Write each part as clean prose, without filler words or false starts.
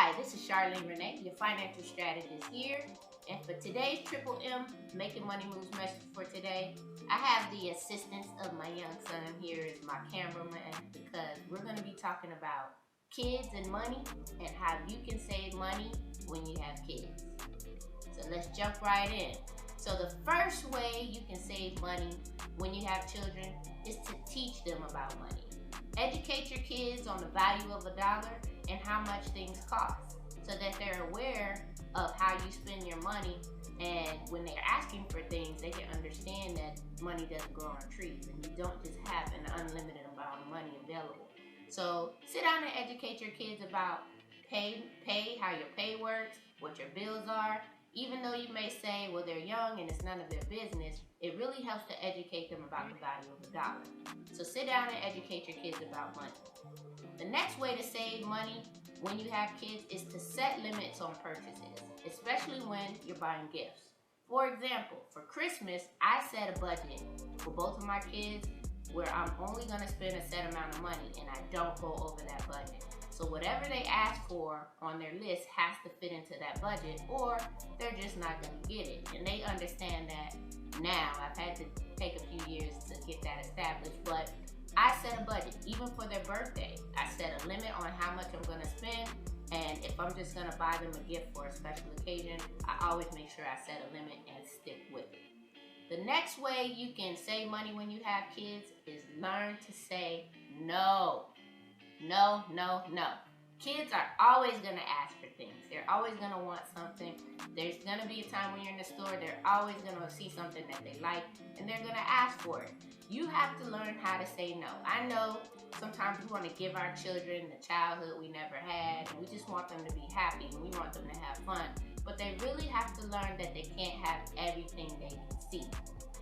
Hi, this is Charlene Renee, your financial strategist here. And for today's Triple M Making Money Moves message for today, I have the assistance of my young son here as my cameraman because we're going to be talking about kids and money and how you can save money when you have kids. So let's jump right in. So the first way you can save money when you have children is to teach them about money. Educate your kids on the value of a dollar and how much things cost so that they're aware of how you spend your money, and when they're asking for things they can understand that money doesn't grow on trees and you don't just have an unlimited amount of money available. So sit down and educate your kids about pay, how your pay works, what your bills are. Even though you may say, well, they're young and it's none of their business, it really helps to educate them about the value of a dollar. So sit down and educate your kids about money. The next way to save money when you have kids is to set limits on purchases, especially when you're buying gifts. For example, for Christmas, I set a budget for both of my kids where I'm only going to spend a set amount of money and I don't go over that budget. So whatever they ask for on their list has to fit into that budget or they're just not going to get it. And they understand that now. I've had to take a few years to get that established, but I set a budget. Even for their birthday, I set a limit on how much I'm going to spend. And if I'm just going to buy them a gift for a special occasion, I always make sure I set a limit and stick with it. The next way you can save money when you have kids is learn to say no. No, no, no. Kids are always going to ask for things. They're always going to want something. There's going to be a time when you're in the store, they're always going to see something that they like, and they're going to ask for it. You have to learn how to say no. I know sometimes we want to give our children the childhood we never had, and we just want them to be happy, and we want them to have fun. But they really have to learn that they can't have everything they can see.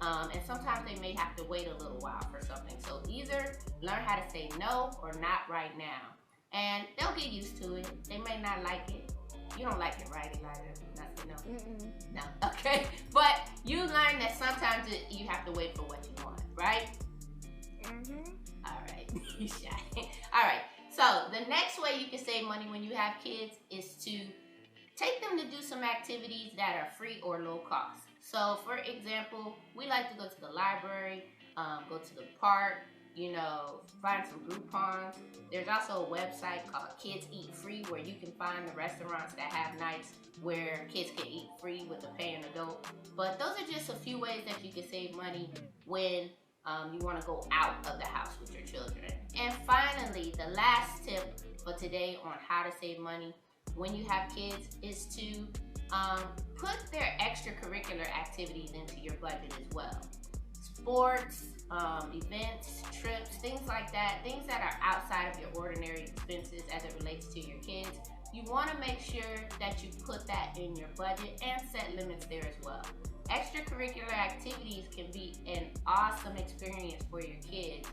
And sometimes they may have to wait a little while for something. So either learn how to say no or not right now. And they'll get used to it. They may not like it. You don't like it, right, Elijah? Not say no? Mm-mm. No, okay. But you learn that sometimes you have to wait for what you want, right? Mm-hmm. All right. You shy. All right. So the next way you can save money when you have kids is to take them to do some activities that are free or low cost. So, for example, we like to go to the library, go to the park, find some Groupons. There's also a website called Kids Eat Free where you can find the restaurants that have nights where kids can eat free with a paying adult. But those are just a few ways that you can save money when you want to go out of the house with your children. And finally, the last tip for today on how to save money when you have kids is to put their extracurricular activities into your budget as well. Sports, events, trips, things like that, things that are outside of your ordinary expenses as it relates to your kids. You want to make sure that you put that in your budget and set limits there as well. Extracurricular activities can be an awesome experience for your kids,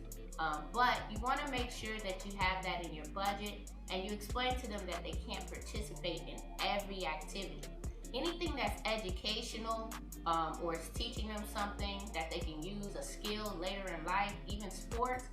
but you want to make sure that you have that in your budget and you explain to them that they can't participate in every activity. Anything that's educational or is teaching them something that they can use, a skill later in life, even sports,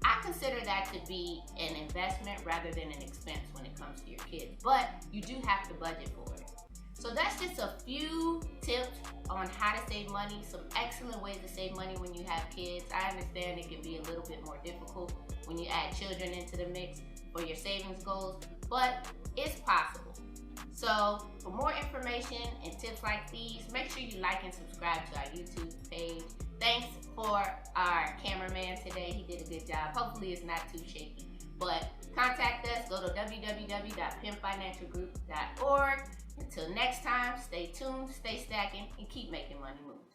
I consider that to be an investment rather than an expense when it comes to your kids. But you do have to budget for it. So that's just a few tips on how to save money, some excellent ways to save money when you have kids. I understand it can be a little bit more difficult when you add children into the mix for your savings goals, but it's possible. So for more information and tips like these, make sure you like and subscribe to our YouTube page. Thanks for our cameraman today. He did a good job. Hopefully it's not too shaky. But contact us. Go to www.pimpfinancialgroup.org. Until next time, stay tuned, stay stacking, and keep making money moves.